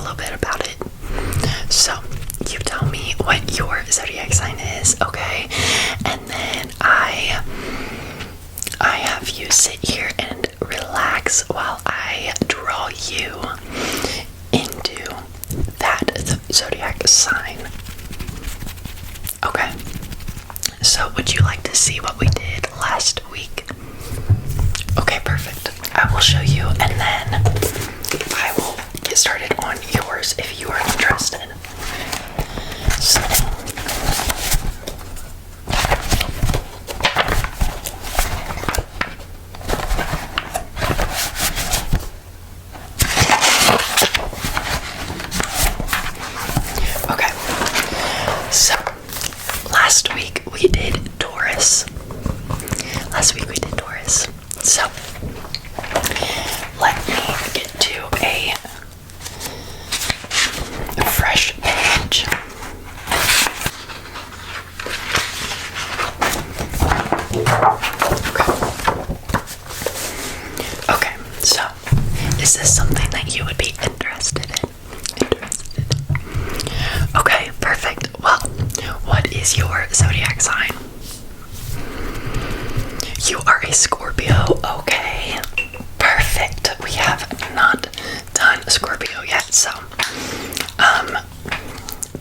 little bit about it. So, you tell me what your zodiac sign is, okay? And then I have you sit here and relax while I draw you into that zodiac sign. Okay. So, would you like to see what we did last week? Okay, perfect. I will show you, and then I will get started on yours if you are interested. So, okay. So, last week we did Taurus. So, let me get to a fresh page. Okay, so is this something that you would be interested in? Okay, perfect. Well, what is your zodiac sign? You are a Scorpio. Okay, perfect. We have not done Scorpio yet, so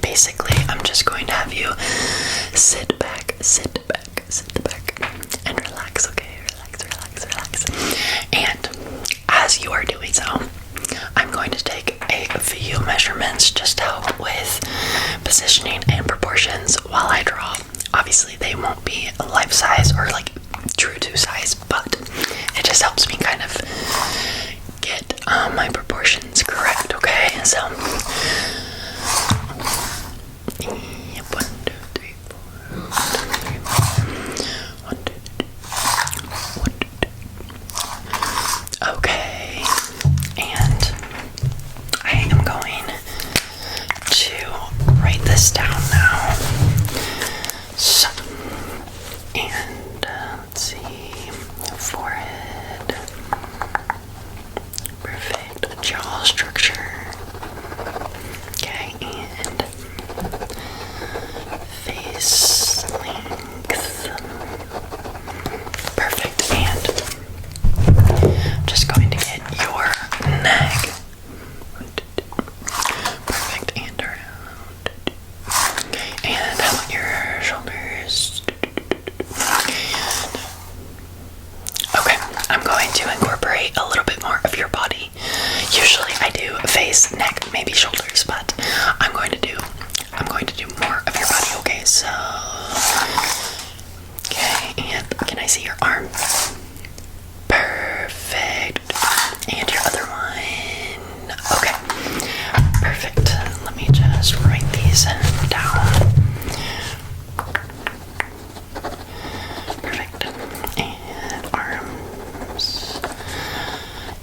basically I'm just going to have you sit back, and relax, okay? Relax. And as you are doing so, I'm going to take a few measurements just to help with positioning and proportions while I draw. Obviously, they won't be life size or like true to size, but it just helps me kind of get my proportions correct, okay? So, 1, 2, 3, 4, 1, 2, 3, 1, 2, 3. Okay, and I am going to write this down now. So, and let's see, forehead, perfect, jaw structure, okay, and face length, perfect, and I'm just going to get your neck, perfect, and around, and how about your shoulders? Okay, I'm going to incorporate a little bit more of your body. Usually I do face, neck, maybe shoulders, but I'm going to do more of your body. Okay, so and can I see your arm? Perfect. And your other one. Okay. Perfect. Let me just write these down. Perfect. And arms.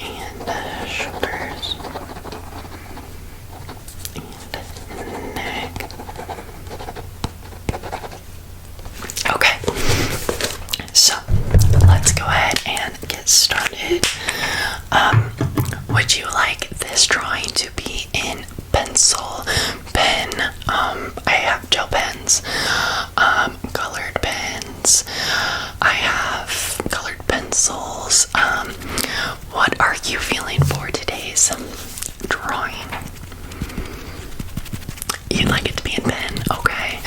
And shoulders. And neck. Okay. So, let's go ahead and get started. Would you like this drawing to be in pencil, pen? I have gel pens, colored pens. I have colored pencils. What are you feeling for today's drawing? You'd like it to be in pen, okay?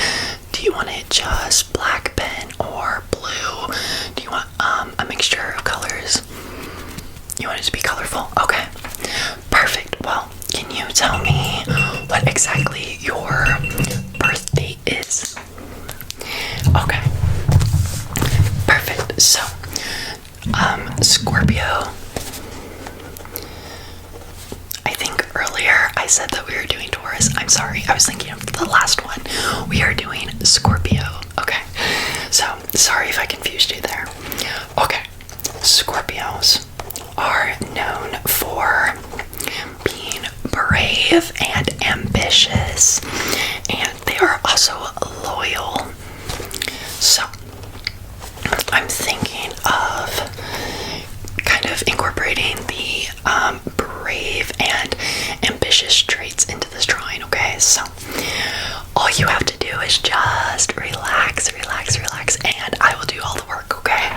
Do you want it just black pen or blue? Do you want a mixture of colors? You want it to be colorful? Okay. Perfect. Well, can you tell me what exactly your birth date is? Okay. Perfect. So, Scorpio. I think earlier I said that we were doing Taurus. I'm sorry. I was thinking of the last one. We are doing Scorpio. Okay. So, sorry if I confused you there. Okay. Scorpios are known for being brave and ambitious, and they are also loyal. So I'm thinking of kind of incorporating the brave and ambitious ambitious traits into this drawing, okay? So all you have to do is just relax, relax, relax, and I will do all the work, okay?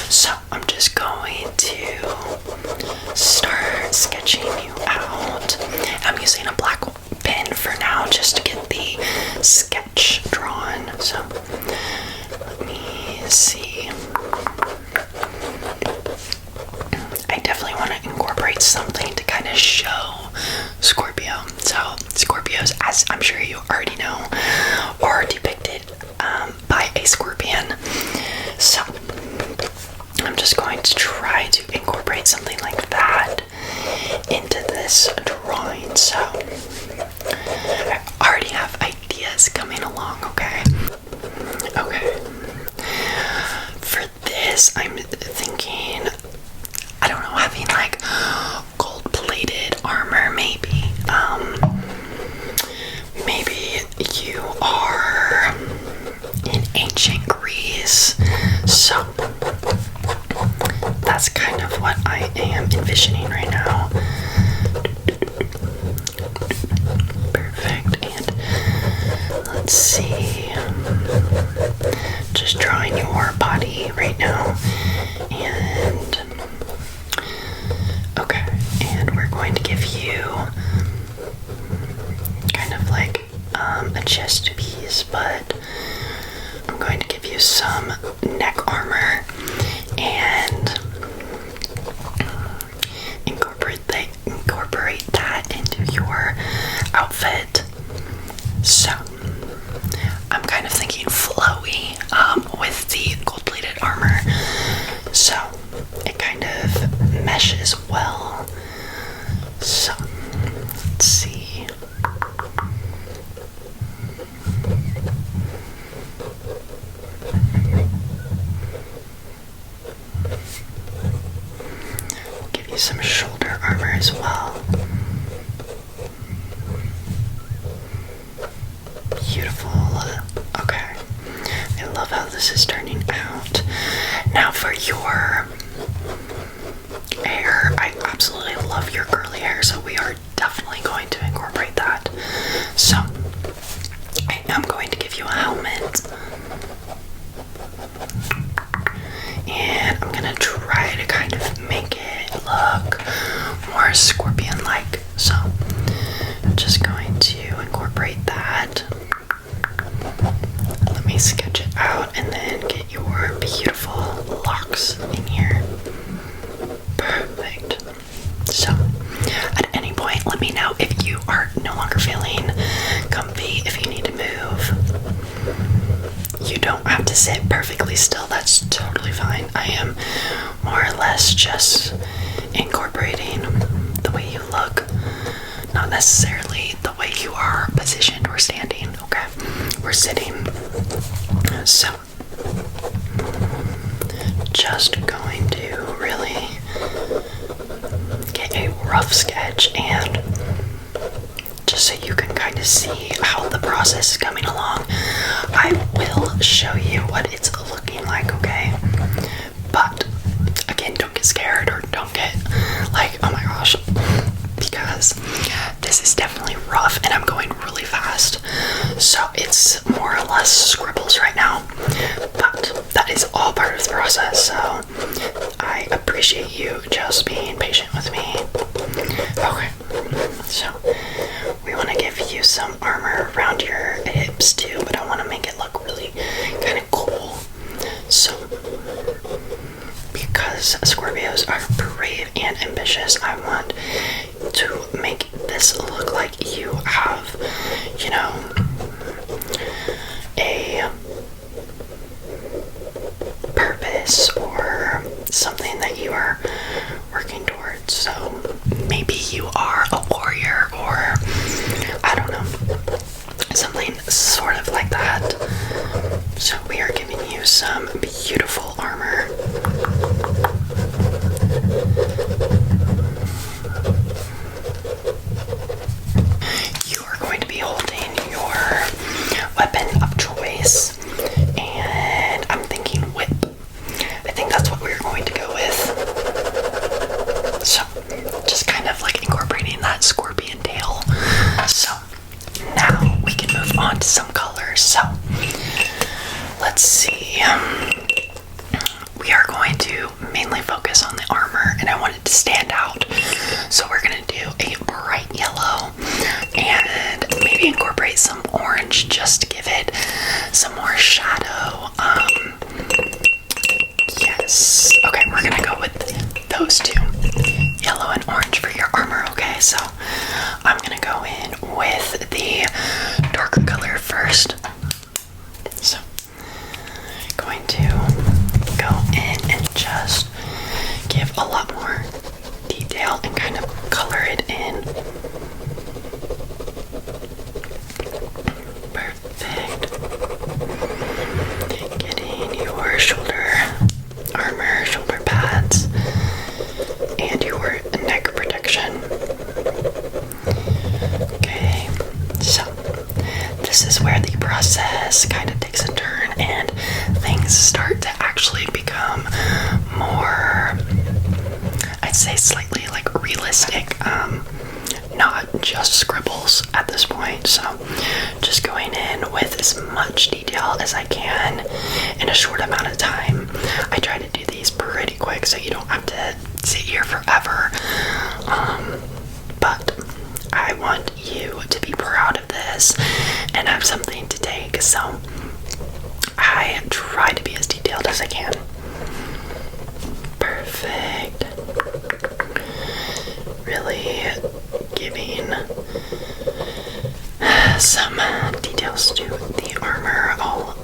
So I'm just going to start sketching you out. I'm using a black pen for now just to get the sketch drawn. So let me see. I definitely want to incorporate something to kind of show Scorpio. So Scorpios, as I'm sure you already know, are depicted by a scorpion. So I'm just going to try to incorporate something like that into this drawing. So I already have ideas coming along, okay? Okay. For this, I'm thinking, I don't know, having like gold-plated armor, maybe. Maybe you are in ancient Greece, so that's kind of what I am envisioning right now. Perfect, and let's see, just drawing your body right now, and okay, and we're going to give you kind of like a chest piece, but I'm going to give you some neck armor and incorporate that into your outfit. So I'm kind of thinking flowy with the gold-plated armor, so it kind of meshes well. So let's see. We'll give you some shoulder armor as well. Beautiful. Okay. I love how this is turning out. Now for your hair, I absolutely love your curly hair, so we are definitely going to incorporate that. So I am going to give you a helmet, and I'm gonna try to kind of make it look more scorpion-like. So I'm just going to incorporate that. Let me sketch it out and then get your beautiful locks in here. Perfect. So at any point, let me know if you are no longer feeling comfy, if you need to move. You don't have to sit perfectly still, that's totally fine. I am more or less just incorporating the way you look, not necessarily the way you are positioned or standing, okay? Or sitting. So just going to really get a rough sketch, and just so you can kind of see how the process is coming along, I will show you what it's looking like, okay? But again, don't get scared or don't get like, oh my gosh, because this is definitely rough and I'm going really fast, so it's more or less scribbles right now, but that is all part of the process, so I appreciate you just being patient with me. Okay, so we want to give you some armor around your hips too, but I want to make it look really kind of cool. So because Scorpios are brave and ambitious, I want to make this look like you have, you know, a purpose or something that you are working towards. So maybe you are a warrior, or I don't know, something sort of like that. So we are giving you some beautiful armor. You are going to be holding your weapon of choice, and I'm thinking whip. I think that's what we're going to go with. So just kind of like incorporating that scorpion tail stand out. So we're gonna do a bright yellow and maybe incorporate some orange just to give it some more shadow. Yes. Okay, we're gonna go with those two, yellow and orange for your armor. Okay, so I'm gonna go in with the darker color first. So going to go in and just give a lot more detail and kind of color it in. Perfect. Getting your shoulder armor, shoulder pads, and your neck protection. Okay, so this is where the process kind of takes a turn and things start to actually become more, I'd say, slightly like realistic, not just scribbles at this point. So just going in with as much detail as I can in a short amount of time. I try to do these pretty quick so you don't have to sit here forever, but I want you to be proud of this and have something to take, so I try to be as detailed as I can. Perfect. Really giving some details to the armor all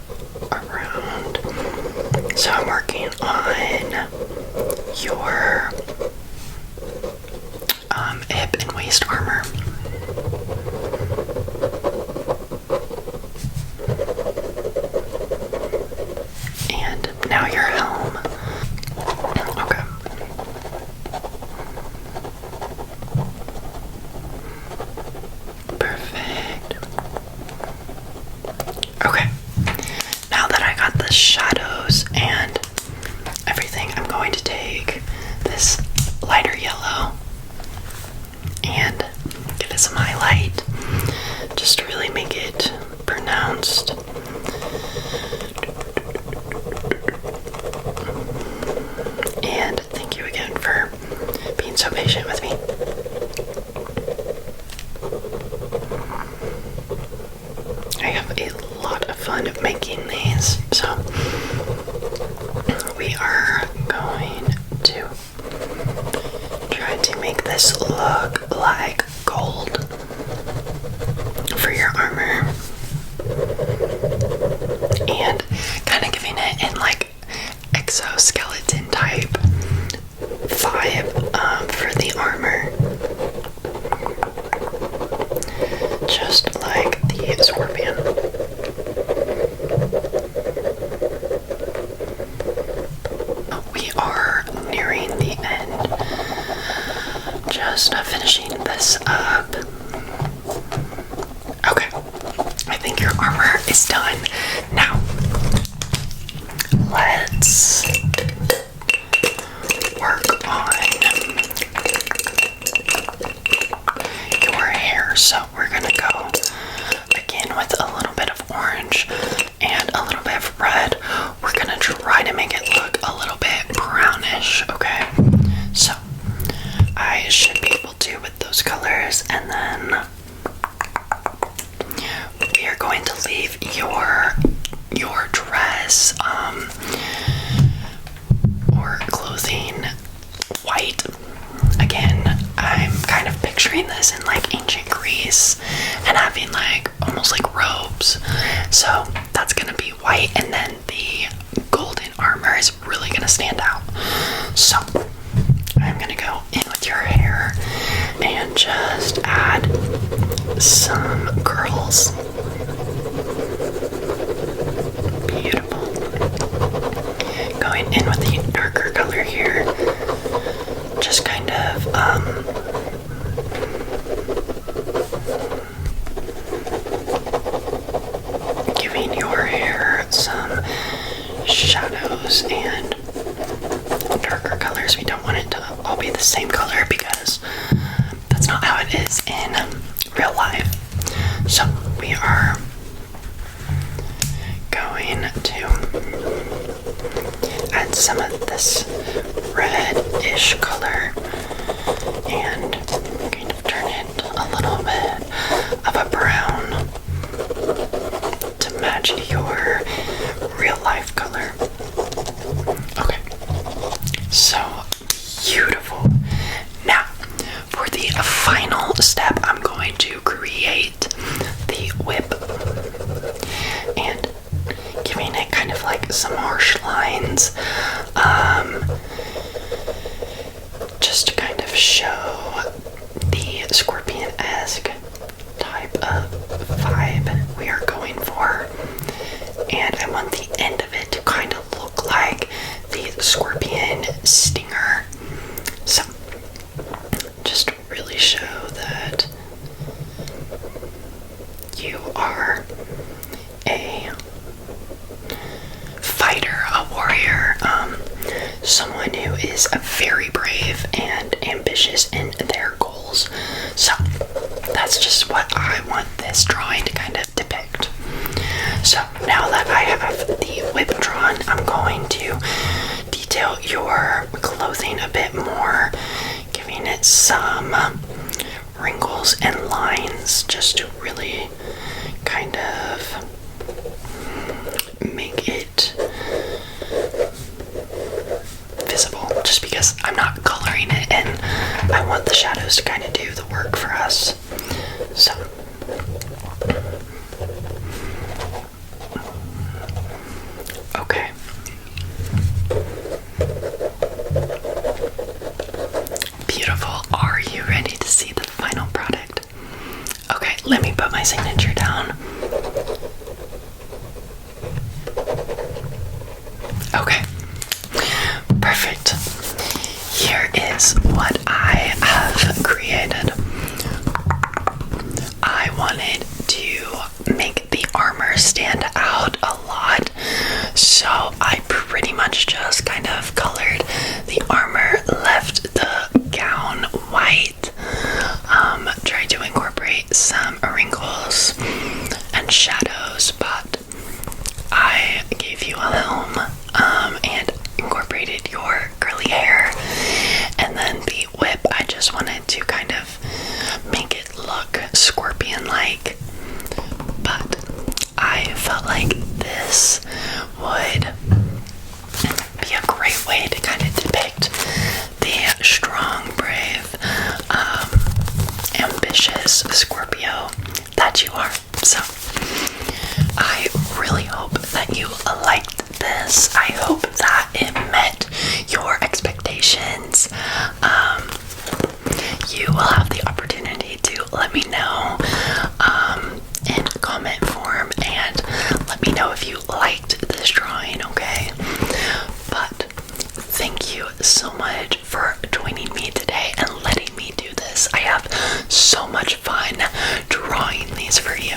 around. So I'm working on your hip and waist armor. And now your helm. Okay. Perfect. Okay. Now that I got the shadows and everything, I'm going to take this lighter yellow and give it some highlight just to really make it pronounced. And thank you again for being so patient with me. I have a lot of fun making these, so we are going to try to make this look like gold for your armor and kind of giving it in like exoskeleton type vibe for the armor, just like the Scorpion. We are nearing the end, just finishing this up. Okay, I think your armor is done. Now, let's work on your hair. So we're gonna go again with a little bit of orange and a little bit of red. We're gonna try to make it look a little bit brownish, okay? So I should be able to with those colors, and then we are going to leave your dress or clothing white. Again, I'm kind of picturing this in like ancient Greece and having like almost like robes. So that's gonna be white, and then the golden armor is really gonna stand out. So I'm gonna go in with your hair and just add some curls. Beautiful. Going in with the darker color here, just kind of giving your hair some shadows and darker colors. We don't want it to all be the same color because that's not how it is in real life. So we are going to add some of this reddish color and kind of turn it a little bit of a brown to match your real life color. Okay, so beautiful. Now, for the final step, I'm going to create the whip and giving it kind of like some harsh lines, just to kind of show the Scorpion-esque type of vibe we are going for. And I want the end of it to kind of look like the Scorpion stinger. So, just to really show that you are a fighter, a warrior, someone who is very brave and ambitious in their goals. So that's just what I want this drawing to kind of depict. So now that I have the whip drawn, I'm going to detail your clothing a bit more, giving it some wrinkles and lines just to really kind of make it visible, just because I'm not coloring it and I want the shadows to kind of do the work for us. So okay, beautiful. Are you ready to see the final product? Okay, let me put my signature down. Okay, perfect. Here is what I have created. I wanted to make the armor stand out a lot, so I pretty much just kind of colored the armor, left the gown white, tried to incorporate some wrinkles and shadows, but I gave you a helm and incorporated your curly hair, and then the whip, I just wanted to kind of make it look scorpion-like, but I felt like this would be a great way to kind of depict the strong, brave, ambitious Scorpio that you are. So I really hope that you liked this. I hope that it met your expectations. You will have the opportunity to let me know in comment form and let me know if you liked this drawing, okay? But thank you so much for joining me today and letting me do this. I have so much fun drawing these for you.